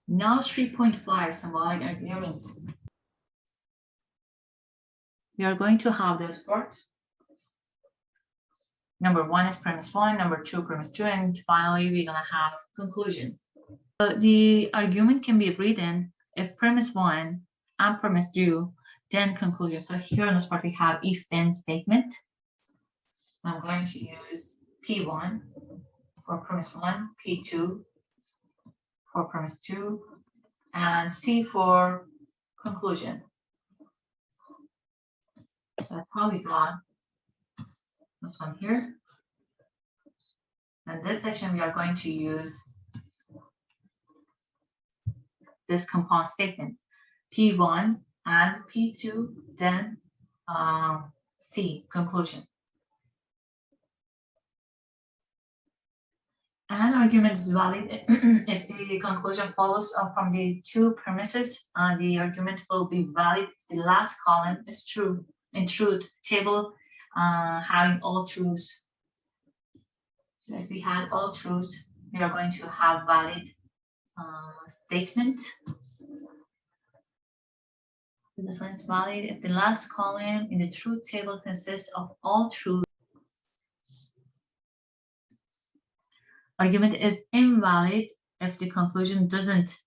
Now 3.5, symbolic argument. We are going to have this part. Number 1 is premise 1, number 2 premise 2, and finally we're gonna have conclusion. The argument can be written if premise 1 and premise 2, then conclusion. So here on this part we have if-then statement. I'm going to use P1 for premise 1, P2 for premise 2, and C for conclusion. That's how we got this one here. And this section we are going to use this compound statement, P1 and P2, then C, conclusion. An argument is valid if the conclusion follows from the two premises. The argument will be valid if the last column is true. In truth table having all truths. So if we had all truths, we are going to have valid statement. This one is valid if the last column in the truth table consists of all truths. Argument is invalid if the conclusion doesn't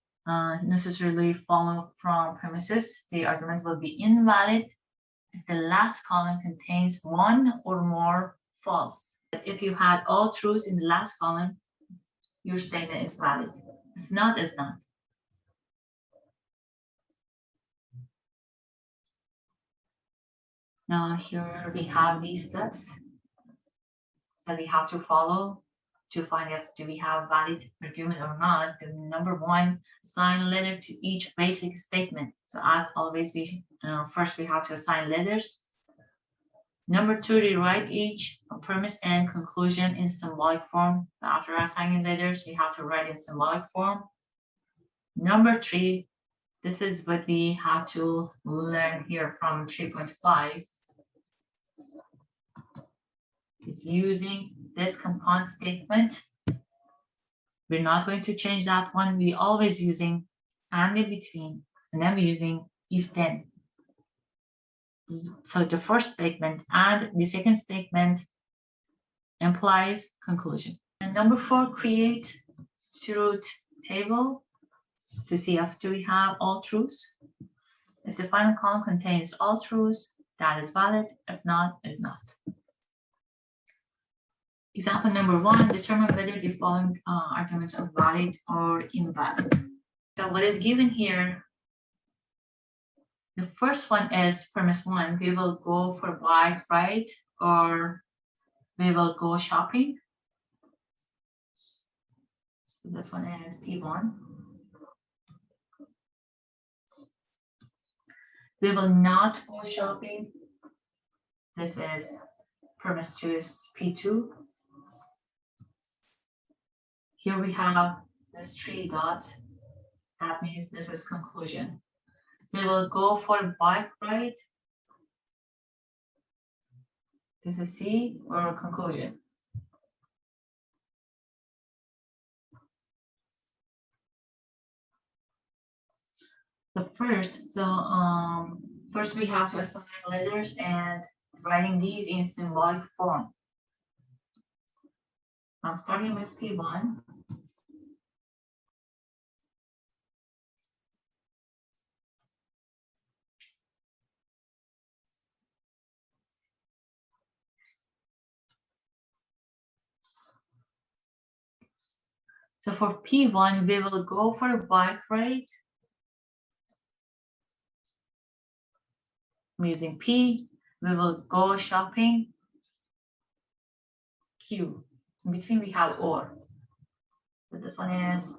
necessarily follow from premises. The argument will be invalid if the last column contains one or more false. If you had all truths in the last column, your statement is valid. If not, it's not. Now here we have these steps that we have to follow to find if do we have valid argument or not. The number 1, assign letter to each basic statement. So as always, we first we have to assign letters. Number 2, rewrite each premise and conclusion in symbolic form. After assigning letters, we have to write in symbolic form. Number 3, this is what we have to learn here from 3.5. Using this compound statement, we're not going to change that one. We're always using and in between, and then we're using if then. So the first statement and the second statement implies conclusion. And number 4, create truth table to see if do we have all truths. If the final column contains all truths, that is valid. If not, it's not. Example number 1, determine whether the following arguments are valid or invalid. So what is given here, the first one is premise 1, we will go for bike ride or we will go shopping. So this one is P1. We will not go shopping. This is premise 2 is P2. Here we have this 3 dots. That means this is conclusion. We will go for bike ride. This is C or conclusion. First we have to assign letters and writing these in symbolic form. I'm starting with P1. So for P1, we will go for a bike ride. I'm using P. We will go shopping. Q. In between we have or. So this one is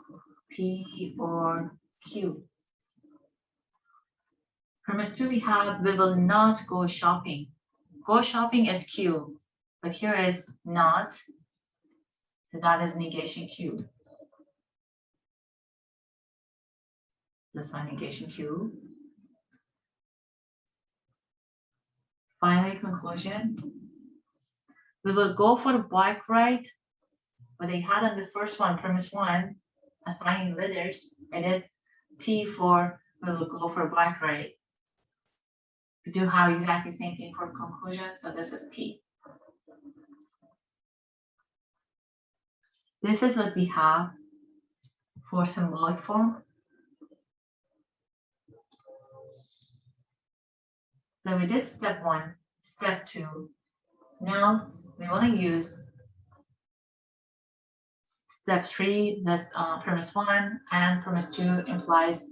P or Q. Premise 2 we have we will not go shopping. Go shopping is Q, but here is not. So that is negation Q. This one negation Q. Finally, conclusion. We will go for a bike ride. What they had on the first one, premise 1, assigning letters, I did P4, we will go for bike ride. We do have exactly the same thing for conclusion, so this is P. This is what we have for symbolic form. So we did step 1, step 2. Now we want to use step 3, that's premise 1, and premise 2 implies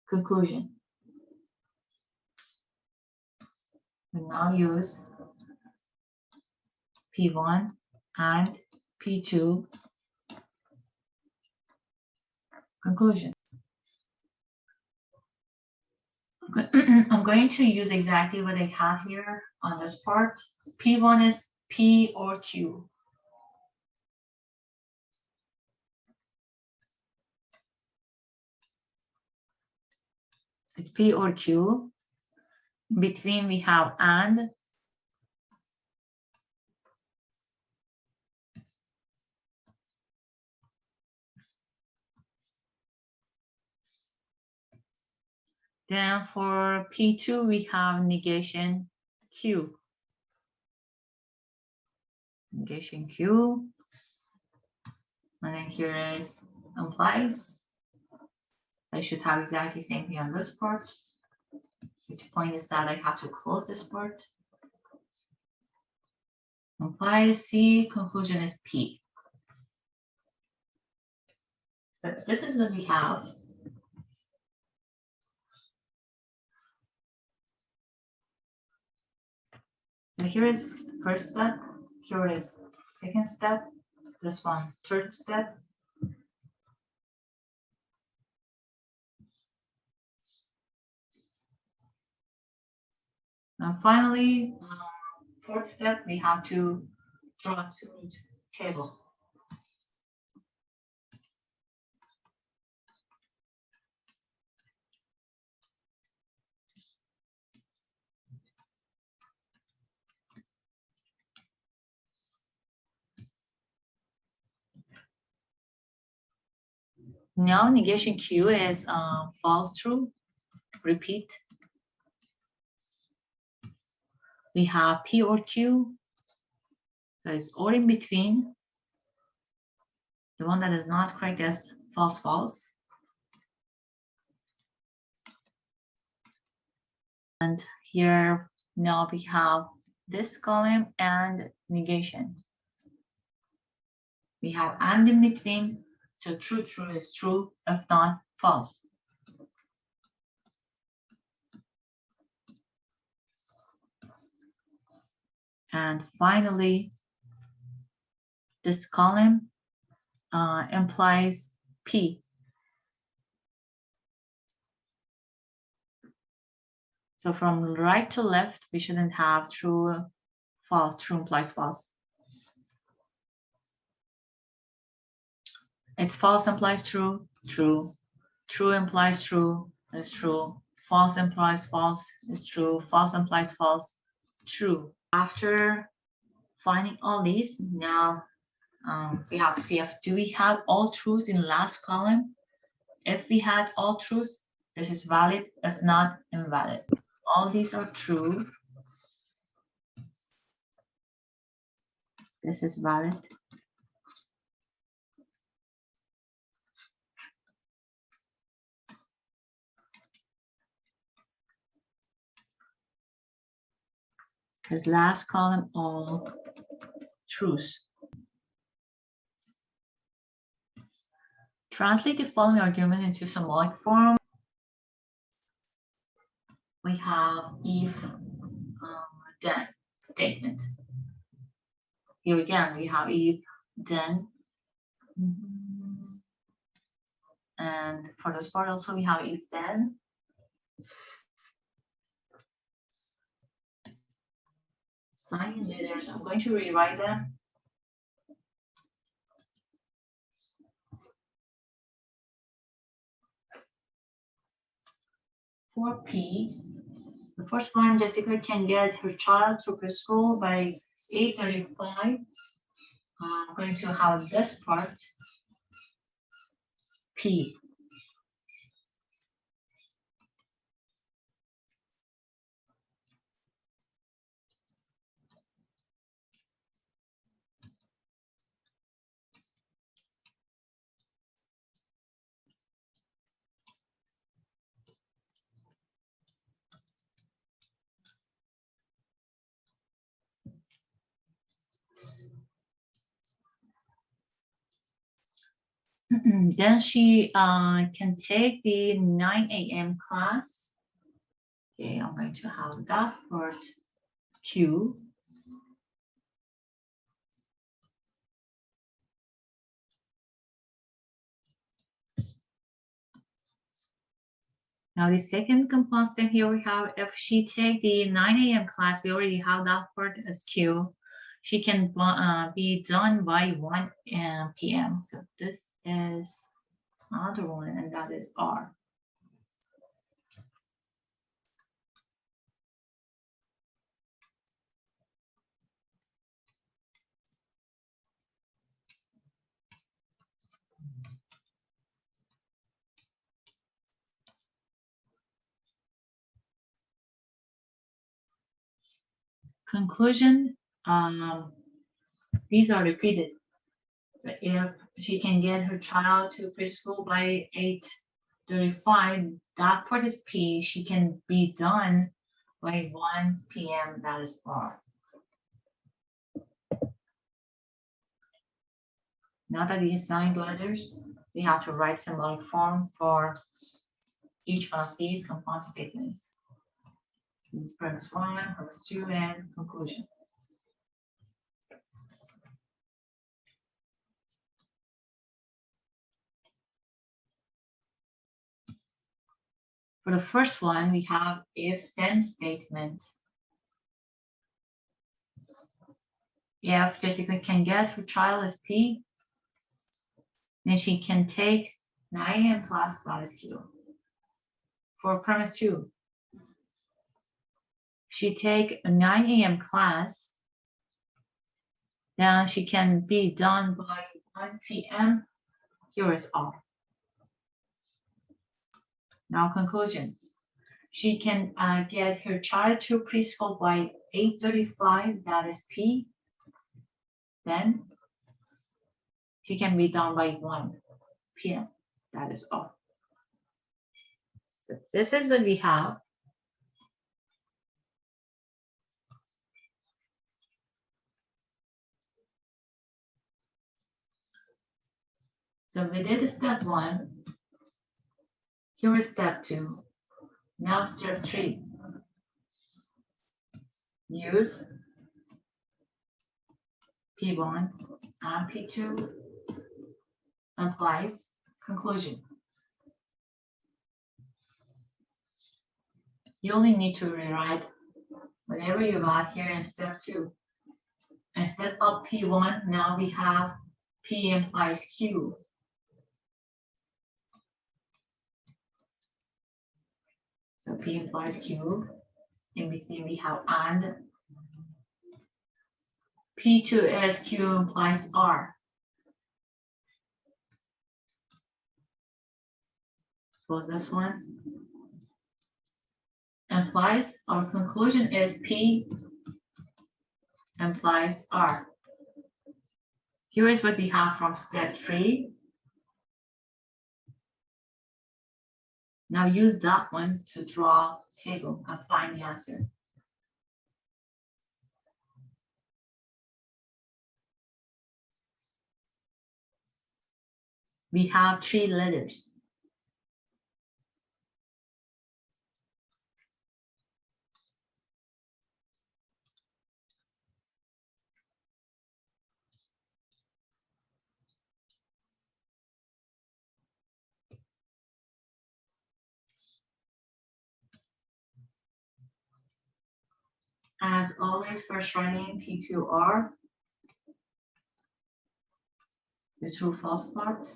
conclusion. We now use P1 and P2 conclusion. I'm going to use exactly what I have here on this part. P1 is P or Q. It's P or Q. Between we have and. Then for P2, we have negation Q. Negation Q. And then here is implies. I should have exactly the same thing on this part. The point is that I have to close this part. Implies C, conclusion is P. So this is what we have. So here is first step, here is second step, this one third step. And finally, fourth step, we have to draw a truth table. Now negation Q is false true, repeat. We have P or Q, so it's or in between. The one that is not correct is false, false. And here now we have this column and negation. We have and in between, so true, true is true, if not false. And finally, this column implies P. So from right to left, we shouldn't have true, false. True implies false. It's false implies true, true. True implies true, is true. False implies false, is true. False implies false, true. After finding all these, now we have to see if do we have all truths in the last column. If we had all truths, this is valid. If not, invalid. All these are true. This is valid. Because last column, all truths. Translate the following argument into symbolic form. We have if, then statement. Here again, we have if, then. And for this part also, we have if, then. Signing letters, I'm going to rewrite them. For P, the first one, Jessica can get her child to preschool by 8:35. I'm going to have this part. P. Then she can take the 9 a.m. class. Okay, I'm going to have that for Q. Now the second constant here we have, if she take the 9 a.m. class, we already have that part as Q. She can be done by 1 p.m. So this is another one, and that is R. Conclusion, these are repeated. So if she can get her child to preschool by 8:35, that part is P. She can be done by 1 p.m. That is R. Now that we assigned letters, we have to write symbolic form for each one of these compound statements. This premise 1, premise 2, and conclusion. For the first one, we have if-then statement. If Jessica can get her child as P, then she can take 9 a.m. class, that is Q. For premise 2, she take a 9 a.m. class, then she can be done by 1 p.m. Here is R. Now conclusion. She can get her child to preschool by 8:35, that is P. Then she can be done by 1 p.m. That is R. So this is what we have. So we did step 1. Here is step 2. Now step 3. Use P1 and P2 implies conclusion. You only need to rewrite whatever you got here in step 2. Instead of P1, now we have P implies Q. So P implies Q. In between we have and. P2 is Q implies R. So this one implies our conclusion is P implies R. Here is what we have from step 3. Now use that one to draw table and find the answer. We have 3 letters. As always, first writing PQR, the true false part.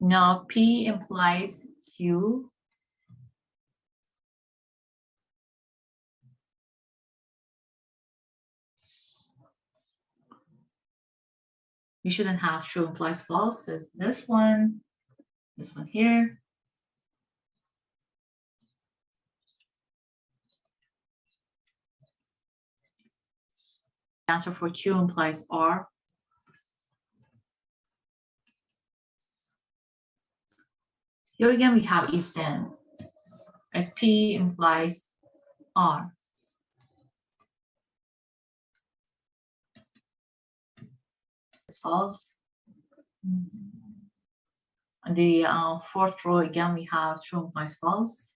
Now P implies Q. You shouldn't have true implies false. So it's this one here. The answer for Q implies R. Here again, we have if then, as P implies R. It's false. And the fourth row, again, we have true implies false.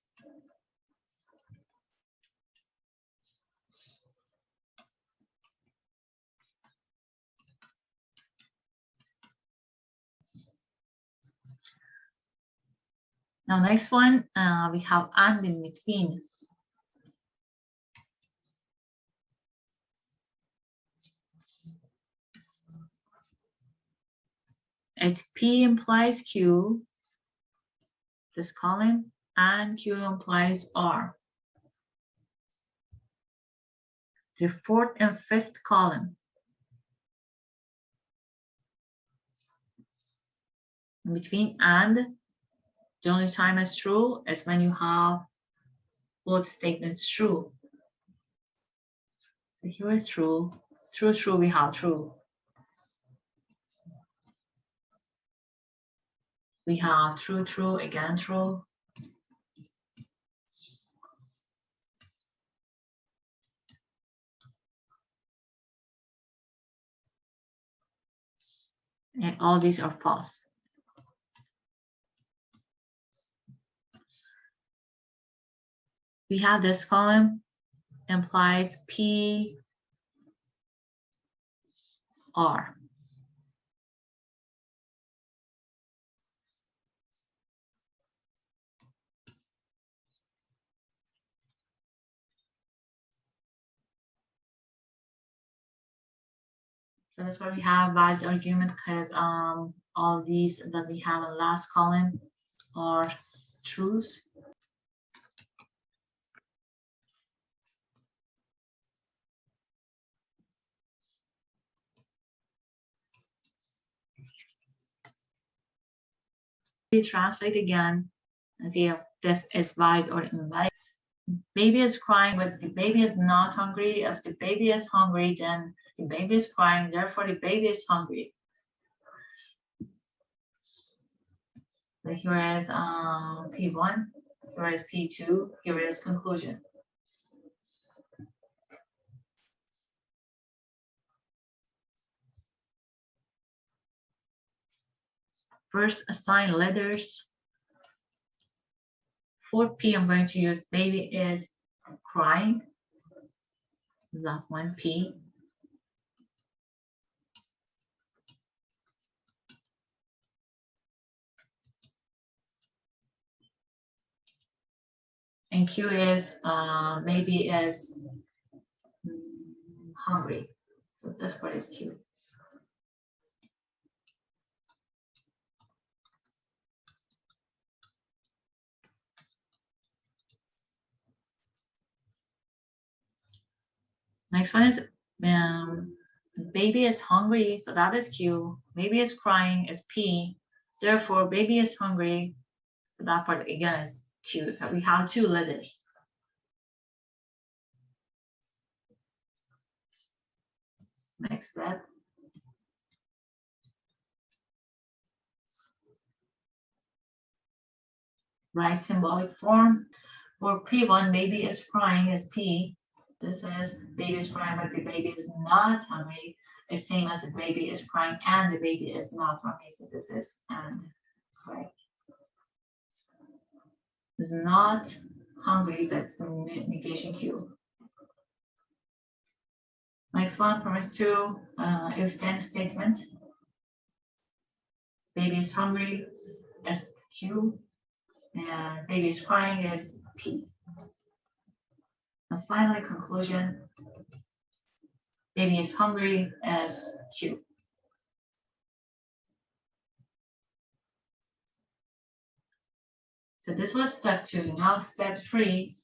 Now, next one, we have and in between. It's P implies Q, this column, and Q implies R. The fourth and fifth column. In between and, the only time it's true is when you have both statements true. So here is true, true, true, we have true. We have true, true, again true. And all these are false. We have this column implies P R. So that's why we have valid argument, because all these that we have in the last column are truths. We translate again and see if this is valid or invalid. Baby is crying, but the baby is not hungry. If the baby is hungry, then the baby is crying, therefore the baby is hungry. So here is P1, here is P2, here is conclusion. First, assign letters. For P, I'm going to use baby is crying. That one, P. And Q is maybe is hungry. So this part is Q. Next one is baby is hungry, so that is Q. Baby is crying is P. Therefore, baby is hungry, so that part again is Q. So we have two letters. Next step. Write symbolic form. For P1, baby is crying is P. This is baby is crying, but the baby is not hungry. It's same as the baby is crying and the baby is not hungry. So this is and correct. Is not hungry, so it's the negation Q. Next one, promise 2, if then statement. Baby is hungry is Q, and baby is crying is P. And finally, conclusion. Baby is hungry as Q. So this was step 2. Now step 3,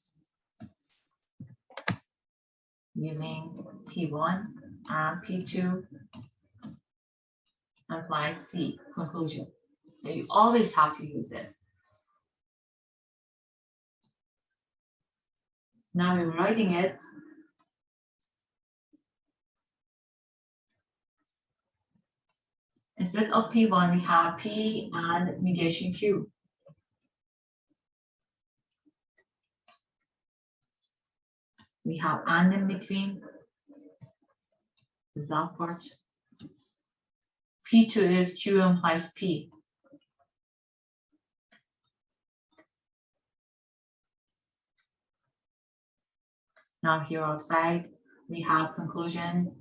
using P1 and P2. implies C, conclusion. So you always have to use this. Now we're writing it. Instead of P1, we have P and negation Q. We have and in between. That part. P2 is Q implies P. Now here outside, we have conclusion.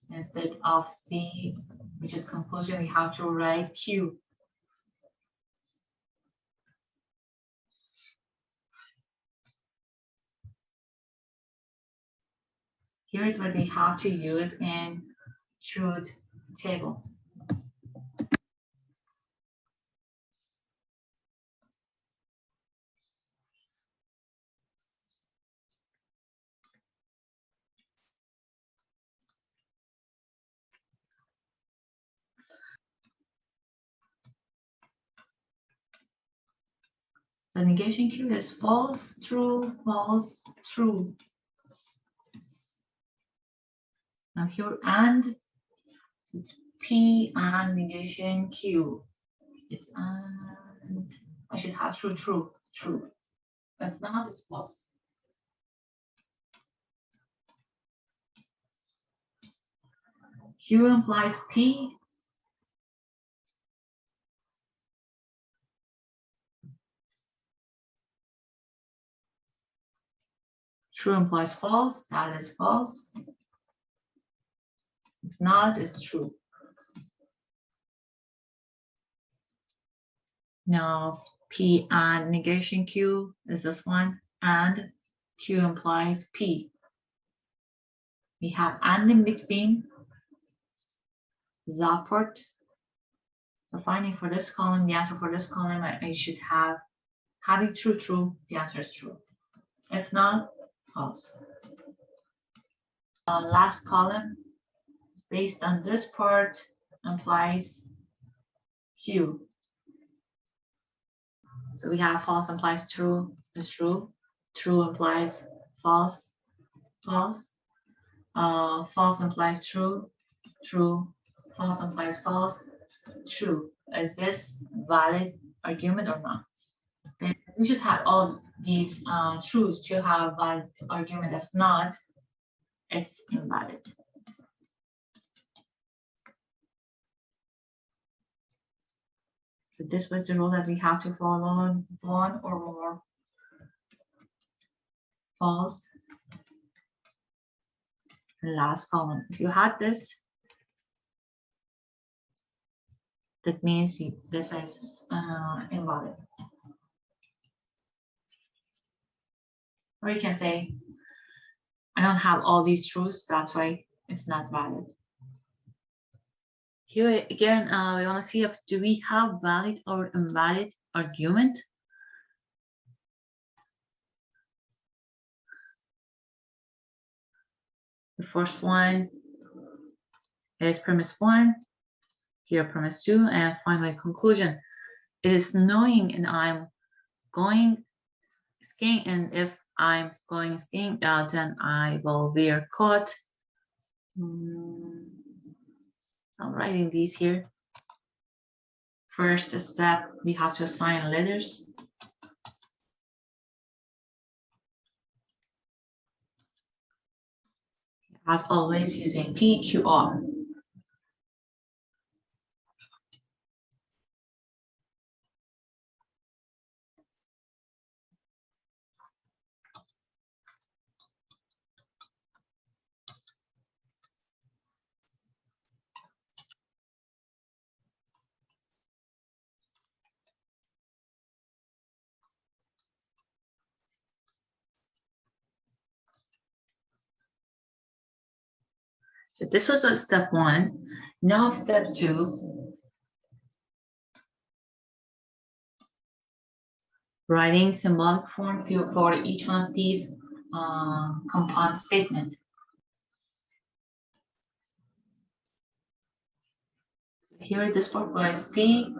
Instead of C, which is conclusion, we have to write Q. Here is what we have to use in truth table. So negation Q is false, true, false, true. Now here and it's P and negation Q. It's and I should have true, true, true. If not, it's false. Q implies P. True implies false, that is false. If not, it's true. Now P and negation Q is this one, and Q implies P. We have and in between, that part. So finding for this column, the answer for this column, I should have having true, true, the answer is true. If not, false. Last column, based on this part, implies Q. So we have false implies true is true. True implies false, false. False implies true, true. False implies false, true. Is this valid argument or not? Then we should have all these truths to have valid argument. If not, it's invalid. So this was the rule that we have to follow, one or more false. And last column. If you had this, that means this is invalid. Or you can say, I don't have all these truths, that's why it's not valid. Here again, we want to see if do we have valid or invalid argument. The first one is premise 1, here premise 2, and finally conclusion. It is knowing and I'm going skiing, and if I'm going skiing, then I will wear coat. I'm writing these here. First step, we have to assign letters. As always, using PQR. So this was step 1. Now step 2. Writing symbolic form for each one of these compound statement. Here this part was P.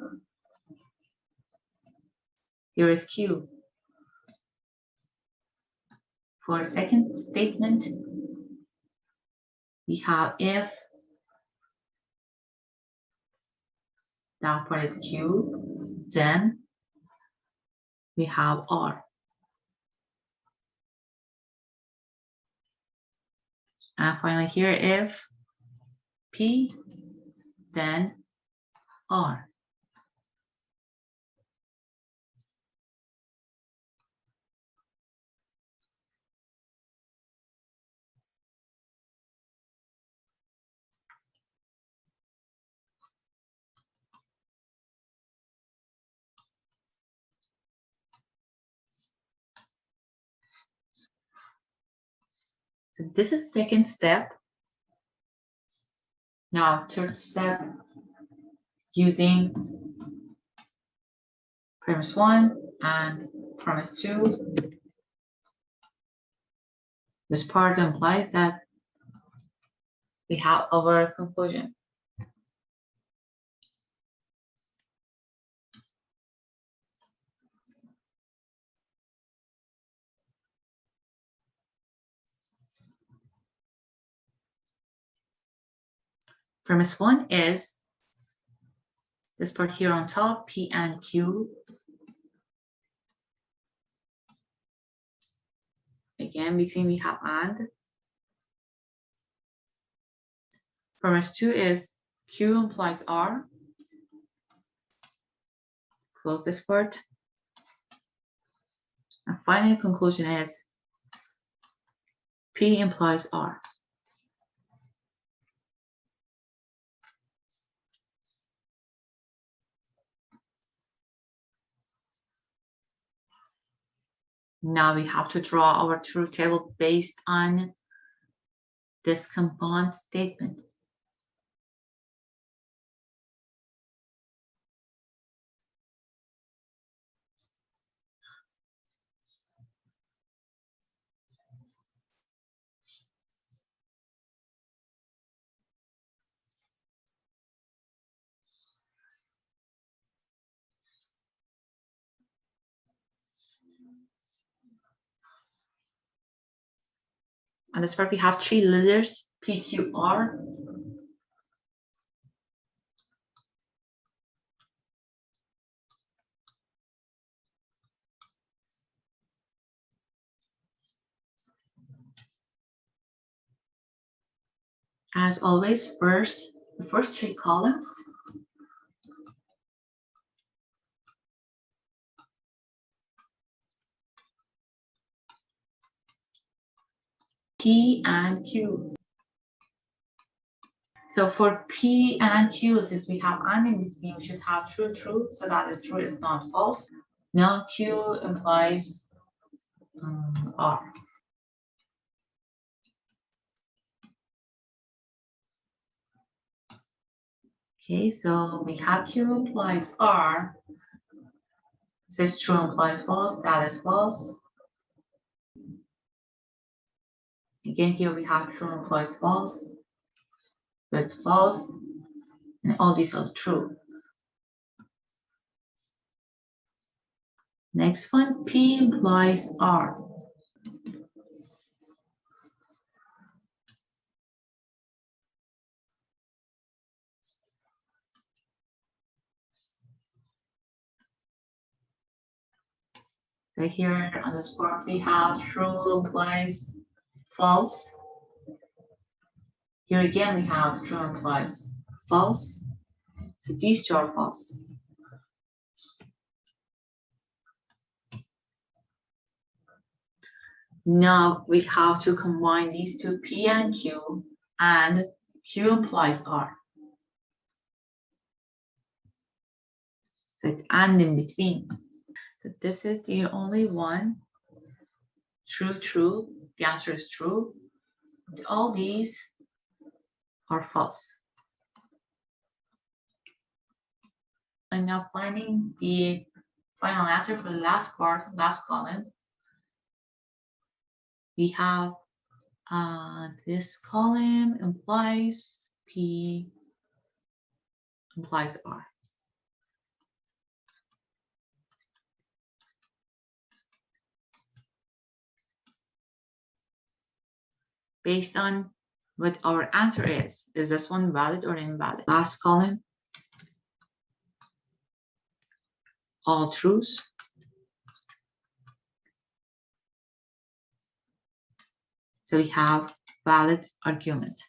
Here is Q. For second statement, we have if, that part is Q, then we have R. And finally here, if P, then R. So this is second step. Now third step, using premise 1 and premise 2. This part implies that we have our conclusion. Premise 1 is this part here on top, P and Q. Again, between we have and. Premise 2 is Q implies R. Close this part. And final conclusion is P implies R. Now we have to draw our truth table based on this compound statement. On this part, we have three letters, P, Q, R. As always, the first three columns. P and Q. So for P and Q, since we have and in between, we should have true, true. So that is true if not false. Now Q implies R. Okay, so we have Q implies R. This true implies false, that is false. Again, here we have true implies false, that's false, and all these are true. Next one, P implies R. So here on this part, we have true implies false. Here again, we have true implies false. So these two are false. Now we have to combine these two, P and Q, and Q implies R. So it's and in between. So this is the only one. True, true. The answer is true. All these are false. I'm now finding the final answer for the last part, last column. We have this column implies P implies R. Based on what our answer is this one valid or invalid? Last column, all truths. So we have valid argument.